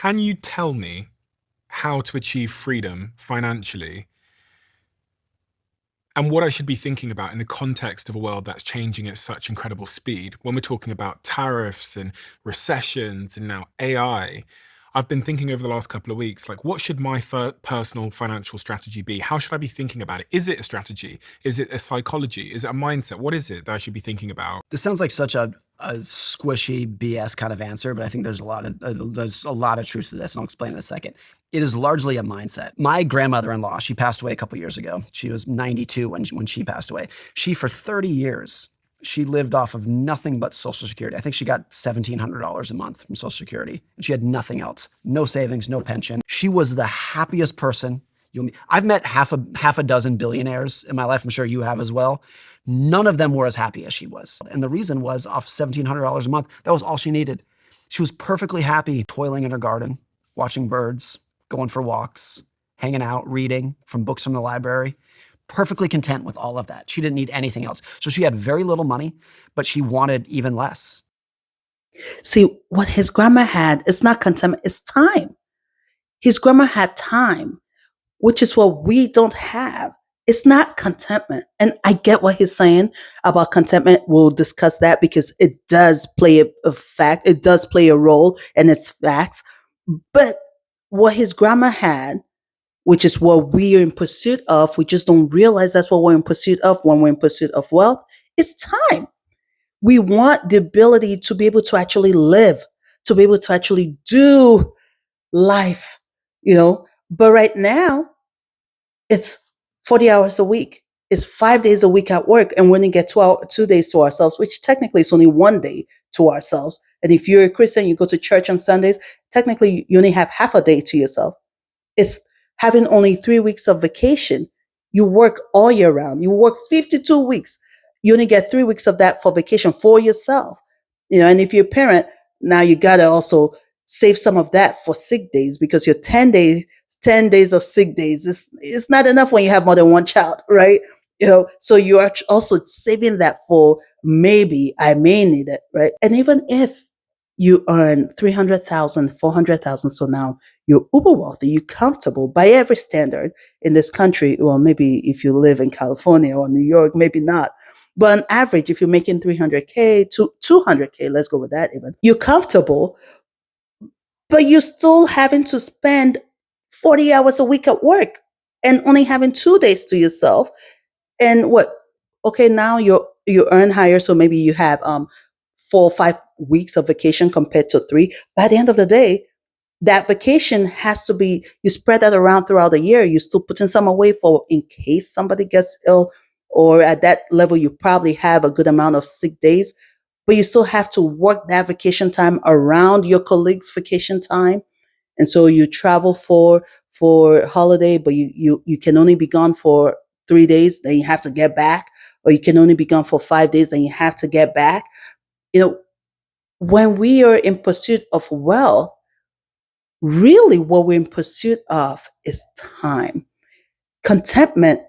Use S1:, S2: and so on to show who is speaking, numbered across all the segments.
S1: Can you tell me how to achieve freedom financially and what I should be thinking about in the context of a world that's changing at such incredible speed? When we're talking about tariffs and recessions and now AI, I've been thinking over the last couple of weeks, like, what should my personal financial strategy be? How should I be thinking about it? Is it a strategy? Is it a psychology? Is it a mindset? What is it that I should be thinking about?
S2: This sounds like such a squishy BS kind of answer, but I think there's a lot of truth to this, and I'll explain in a second. It is largely a mindset. My grandmother-in-law, she passed away a couple years ago. She was 92 when she passed away. She, for 30 years, she lived off of nothing but Social Security. I think she got $1,700 a month from Social Security, and she had nothing else. No savings, no pension. She was the happiest person you'll meet. I've met half a dozen billionaires in my life. I'm sure you have as well. None of them were as happy as she was. And the reason was, off $1,700 a month, that was all she needed. She was perfectly happy toiling in her garden, watching birds, going for walks, hanging out, reading from books from the library. Perfectly content with all of that. She didn't need anything else. So she had very little money, but she wanted even less.
S3: See, what his grandma had is not contentment, it's time. His grandma had time, which is what we don't have. It's not contentment. And I get what he's saying about contentment. We'll discuss that because it does play a fact. It does play a role and it's facts. But what his grandma had, which is what we are in pursuit of, we just don't realize that's what we're in pursuit of when we're in pursuit of wealth, is time. We want the ability to be able to actually live, to be able to actually do life, But right now, it's 40 hours a week. It's 5 days a week at work, and we only get 2 days to ourselves, which technically is only 1 day to ourselves. And if you're a Christian, you go to church on Sundays, technically you only have half a day to yourself. It's having only 3 weeks of vacation. You work all year round. You work 52 weeks. You only get 3 weeks of that for vacation for yourself. And if you're a parent, now you got to also save some of that for sick days, because your 10 days of sick days is not enough when you have more than one child, right? So you are also saving that for maybe I may need it, right? And even if you earn 300,000, 400,000, so now you're uber wealthy, you're comfortable by every standard in this country. Well, maybe if you live in California or New York, maybe not. But on average, if you're making 300K to 200K, let's go with that even, you're comfortable, but you're still having to spend 40 hours a week at work and only having 2 days to yourself. And okay, now you earn higher, so maybe you have 4 or 5 weeks of vacation compared to 3. By the end of the day, that vacation has to be, you spread that around throughout the year. You're still putting some away for in case somebody gets ill, or at that level, you probably have a good amount of sick days, but you still have to work that vacation time around your colleagues' vacation time. And so you travel for holiday, but you can only be gone for 3 days, then you have to get back, or you can only be gone for 5 days, then you have to get back. When we are in pursuit of wealth, really what we're in pursuit of is time. Contentment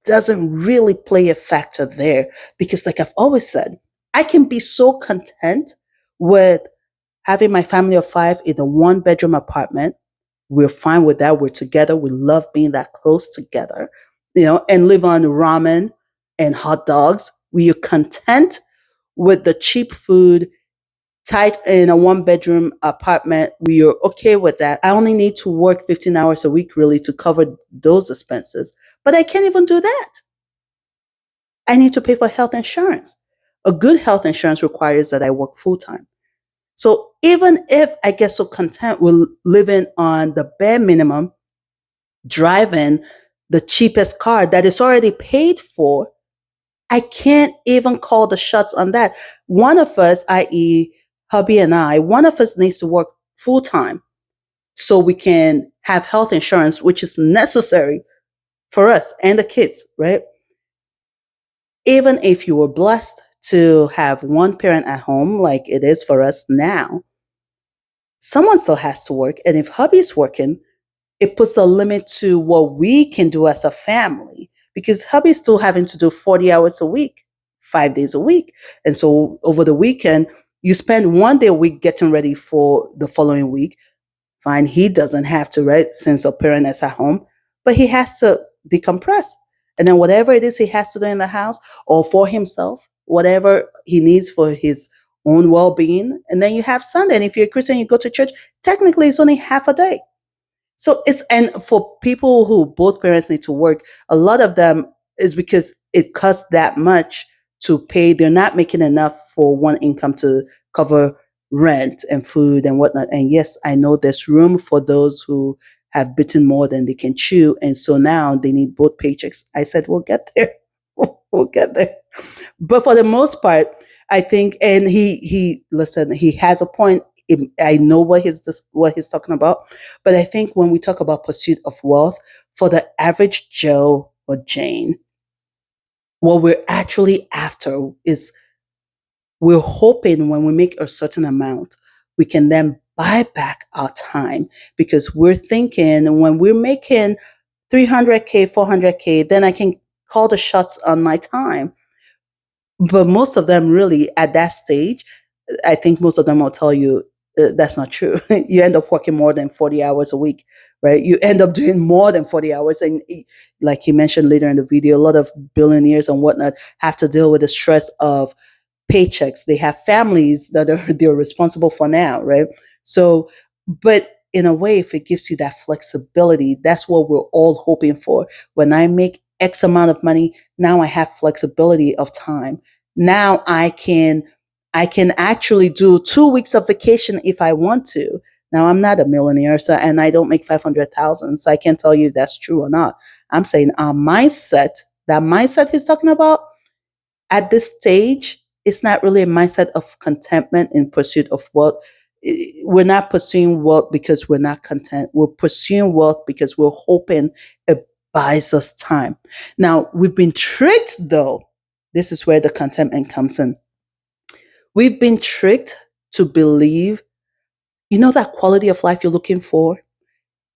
S3: doesn't really play a factor there, because like I've always said, I can be so content with having my family of 5 in a 1-bedroom apartment. We're fine with that. We're together. We love being that close together, and live on ramen and hot dogs. We are content with the cheap food, tight in a 1-bedroom apartment. We are okay with that. I only need to work 15 hours a week really to cover those expenses. But I can't even do that. I need to pay for health insurance. A good health insurance requires that I work full time. So even if I get so content with living on the bare minimum, driving the cheapest car that is already paid for, I can't even call the shots on that. One of us, i.e. hubby and I, one of us needs to work full time so we can have health insurance, which is necessary for us and the kids, right? Even if you were blessed to have one parent at home, like it is for us now, someone still has to work. And if hubby's working, it puts a limit to what we can do as a family, because hubby's still having to do 40 hours a week, 5 days a week. And so over the weekend, you spend 1 day a week getting ready for the following week. Fine, he doesn't have to, right? Since a parent is at home, but he has to decompress. And then whatever it is he has to do in the house or for himself, whatever he needs for his own well being. And then you have Sunday. And if you're a Christian, you go to church. Technically, it's only half a day. So it's, and for people who both parents need to work, a lot of them is because it costs that much to pay. They're not making enough for one income to cover rent and food and whatnot. And yes, I know there's room for those who have bitten more than they can chew. And so now they need both paychecks. I said, we'll get there. We'll get there. But for the most part, I think, and he listen, he has a point. I know what he's talking about, but I think when we talk about pursuit of wealth, for the average Joe or Jane, what we're actually after is, we're hoping when we make a certain amount, we can then buy back our time, because we're thinking when we're making 300K, 400K, then I can call the shots on my time. But most of them really at that stage, I think most of them will tell you that's not true. You end up working more than 40 hours a week, right? You end up doing more than 40 hours. And like you mentioned later in the video, a lot of billionaires and whatnot have to deal with the stress of paychecks. They have families that they're responsible for now, right? So, but in a way, if it gives you that flexibility, that's what we're all hoping for. When I make X amount of money, now I have flexibility of time. Now I can actually do 2 weeks of vacation if I want to. Now I'm not a millionaire, so, and I don't make 500,000, so I can't tell you if that's true or not. I'm saying our mindset, that mindset he's talking about, at this stage, it's not really a mindset of contentment in pursuit of wealth. We're not pursuing wealth because we're not content. We're pursuing wealth because we're hoping it buys us time. Now, we've been tricked though. This is where the contentment comes in. We've been tricked to believe, that quality of life you're looking for?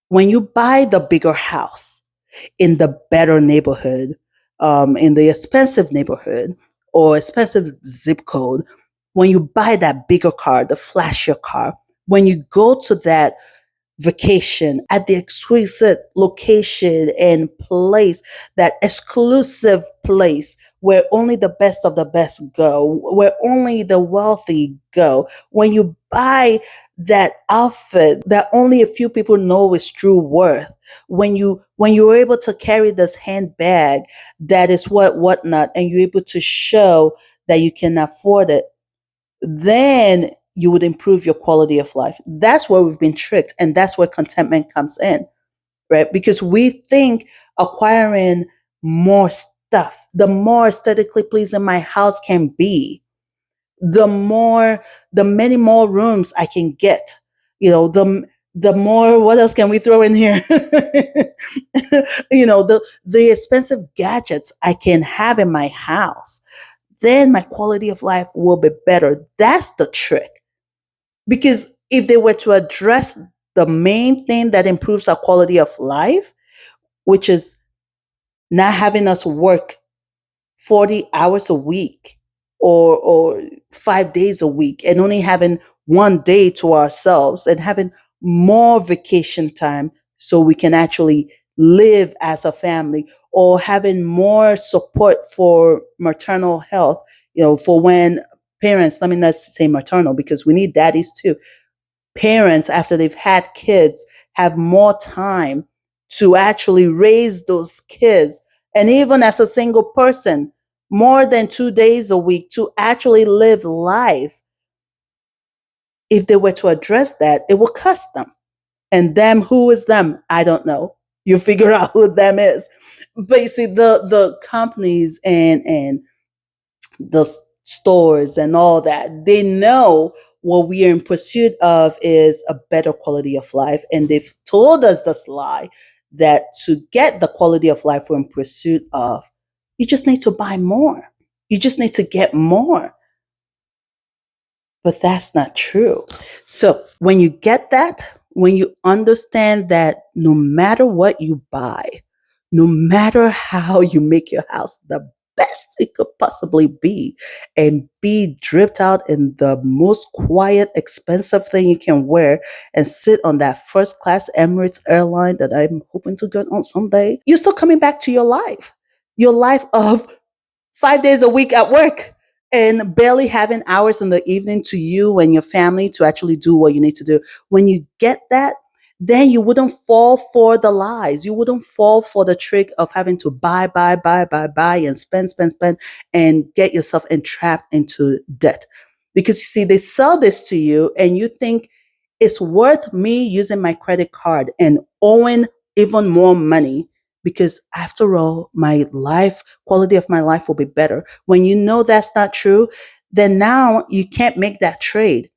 S3: When you buy the bigger house in the better neighborhood, in the expensive neighborhood or expensive zip code, when you buy that bigger car, the flashier car, when you go to that vacation at the exquisite location and place, that exclusive place where only the best of the best go, where only the wealthy go, when you buy that outfit that only a few people know its true worth, when you're able to carry this handbag that is whatnot, and you're able to show that you can afford it, then you would improve your quality of life. That's where we've been tricked. And that's where contentment comes in, right? Because we think acquiring more stuff, the more aesthetically pleasing my house can be, the many more rooms I can get, the more, what else can we throw in here? The expensive gadgets I can have in my house, then my quality of life will be better. That's the trick. Because if they were to address the main thing that improves our quality of life, which is not having us work 40 hours a week or 5 days a week, and only having one day to ourselves, and having more vacation time so we can actually live as a family, or having more support for maternal health, for when parents, let me not say maternal because we need daddies too. Parents, after they've had kids, have more time to actually raise those kids. And even as a single person, more than 2 days a week to actually live life. If they were to address that, it will cost them. And them, who is them? I don't know. You figure out who them is. But you see, the companies and the stores and all that, they know what we are in pursuit of is a better quality of life. And they've told us this lie, that to get the quality of life we're in pursuit of, you just need to buy more. You just need to get more. But that's not true. So when you get that, when you understand that no matter what you buy, no matter how you make your house the best it could possibly be and be dripped out in the most quiet, expensive thing you can wear and sit on that first class Emirates airline that I'm hoping to get on someday, you're still coming back to your life of 5 days a week at work and barely having hours in the evening to you and your family to actually do what you need to do. When you get that, then you wouldn't fall for the lies. You wouldn't fall for the trick of having to buy, and spend, and get yourself entrapped into debt. Because you see, they sell this to you and you think it's worth me using my credit card and owing even more money because after all, my life, quality of my life will be better. When you know that's not true, then now you can't make that trade.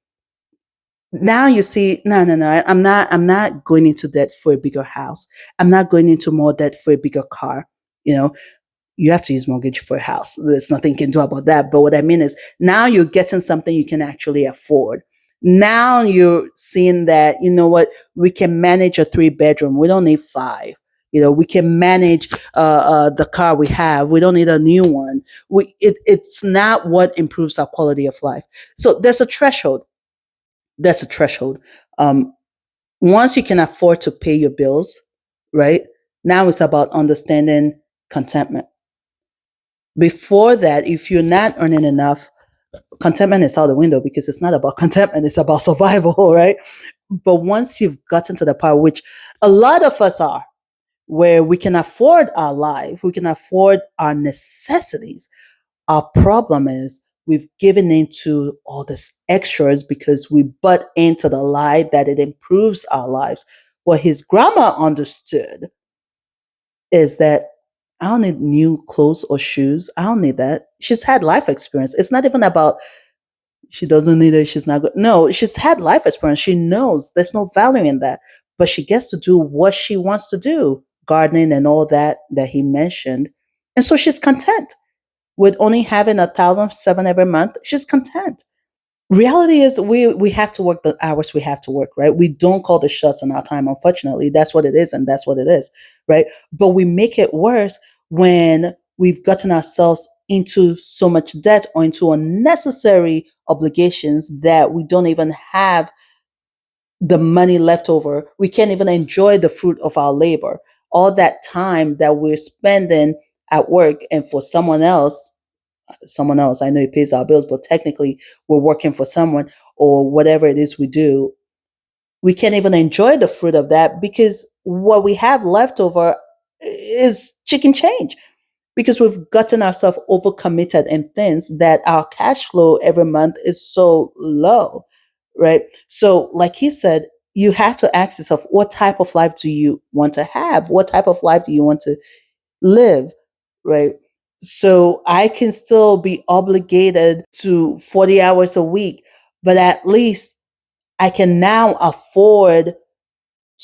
S3: Now you see, no, I'm not going into debt for a bigger house. I'm not going into more debt for a bigger car. You know, you have to use mortgage for a house. There's nothing you can do about that. But what I mean is now you're getting something you can actually afford. Now you're seeing that, you know what, we can manage a 3 bedroom. We don't need five. We can manage the car we have. We don't need a new one. It's not what improves our quality of life. So there's a threshold. There's a threshold. Um, Once you can afford to pay your bills, right? Now it's about understanding contentment. Before that, if you're not earning enough, contentment is out the window because it's not about contentment, it's about survival, right? But once you've gotten to the part, which a lot of us are, where we can afford our life, we can afford our necessities. Our problem is we've given into all this extras because we butt into the lie that it improves our lives. What his grandma understood is that I don't need new clothes or shoes. I don't need that. She's had life experience. It's not even about she doesn't need it. She's not good. No, she's had life experience. She knows there's no value in that, but she gets to do what she wants to do, gardening and all that he mentioned. And so she's content with only having 1,007 every month. She's content. Reality is we have to work the hours we have to work, right? We don't call the shots on our time, unfortunately. That's what it is, and that's what it is, right? But we make it worse when we've gotten ourselves into so much debt or into unnecessary obligations that we don't even have the money left over. We can't even enjoy the fruit of our labor. All that time that we're spending at work and for someone else. I know it pays our bills, but technically we're working for someone or whatever it is we do. We can't even enjoy the fruit of that because what we have left over is chicken change because we've gotten ourselves overcommitted in things that our cash flow every month is so low, right? So, like he said, you have to ask yourself, what type of life do you want to have? What type of life do you want to live, right? So I can still be obligated to 40 hours a week, but at least I can now afford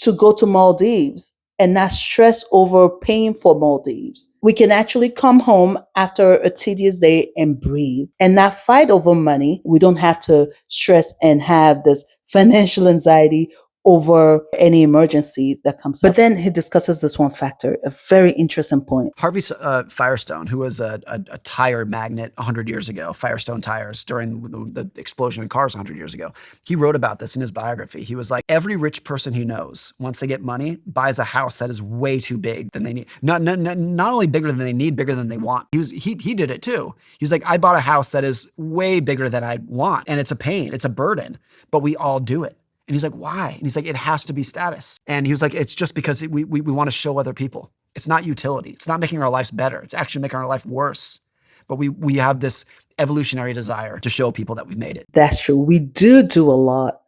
S3: to go to Maldives and not stress over paying for Maldives. We can actually come home after a tedious day and breathe and not fight over money. We don't have to stress and have this financial anxiety over any emergency that comes up. But then he discusses this one factor, a very interesting point.
S2: Harvey Firestone, who was a tire magnate 100 years ago, Firestone tires during the explosion in cars 100 years ago, he wrote about this in his biography. He was like, every rich person he knows, once they get money, buys a house that is way too big than they need. Not only bigger than they need, bigger than they want. He did it too. He was like, I bought a house that is way bigger than I want, and it's a pain, it's a burden, but we all do it. And he's like, why? And he's like, it has to be status. And he was like, it's just because we want to show other people. It's not utility. It's not making our lives better. It's actually making our life worse. But we have this evolutionary desire to show people that we've made it.
S3: That's true. We do a lot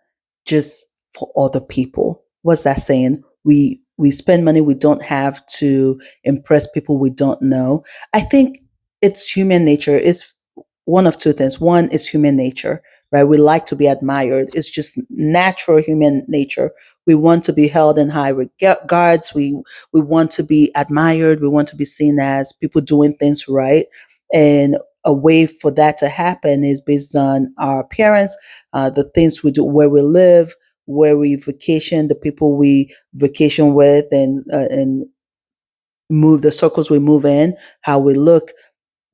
S3: just for other people. What's that saying? We spend money we don't have to impress people we don't know. I think it's human nature. It's one of two things. One is human nature, right? We like to be admired. It's just natural human nature. We want to be held in high regards. We want to be admired. We want to be seen as people doing things right. And a way for that to happen is based on our appearance, the things we do, where we live, where we vacation, the people we vacation with, and move the circles we move in, how we look.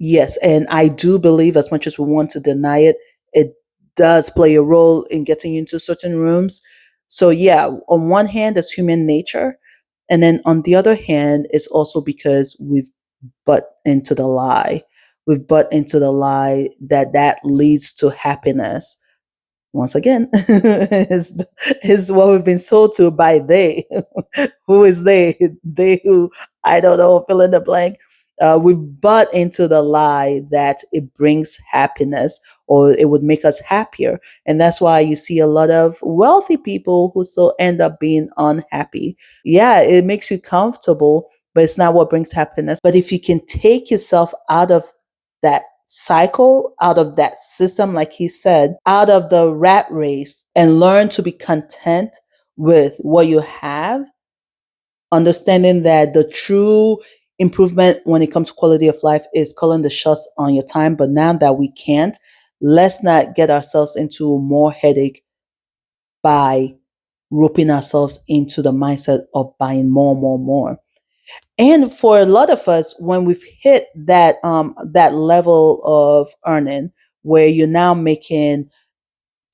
S3: Yes, and I do believe, as much as we want to deny it, it does play a role in getting you into certain rooms. So, yeah, on one hand, it's human nature. And then on the other hand, it's also because we've butt into the lie. We've butt into the lie that that leads to happiness. Once again, is what we've been sold to by they. Who is they? They who, I don't know, fill in the blank. We've bought into the lie that it brings happiness or it would make us happier. And that's why you see a lot of wealthy people who still end up being unhappy. Yeah, it makes you comfortable, but it's not what brings happiness. But if you can take yourself out of that cycle, out of that system, like he said, out of the rat race, and learn to be content with what you have, understanding that the true improvement when it comes to quality of life is calling the shots on your time. But now that we can't, let's not get ourselves into more headache by roping ourselves into the mindset of buying more, more, more. And for a lot of us, when we've hit that level of earning where you're now making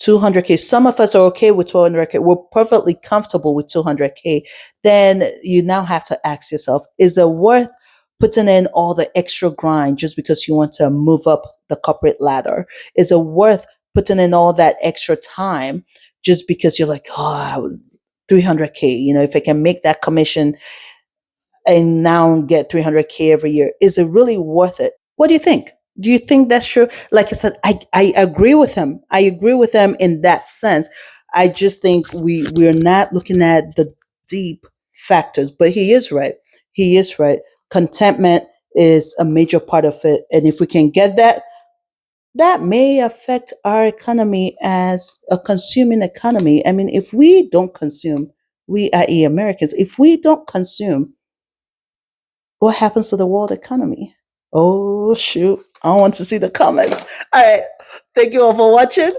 S3: 200K, some of us are okay with 200K, we're perfectly comfortable with 200K, then you now have to ask yourself, is it worth putting in all the extra grind just because you want to move up the corporate ladder? Is it worth putting in all that extra time just because you're like, oh, 300K, if I can make that commission and now get 300K every year, is it really worth it? What do you think? Do you think that's true? Like I said, I agree with him. I agree with him in that sense. I just think we're not looking at the deep factors, but he is right. He is right. Contentment is a major part of it. And if we can get that, that may affect our economy as a consuming economy. I mean, if we don't consume, we, i.e., Americans, if we don't consume, what happens to the world economy? Oh, shoot. I want to see the comments. All right. Thank you all for watching.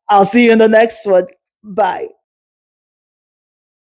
S3: I'll see you in the next one. Bye.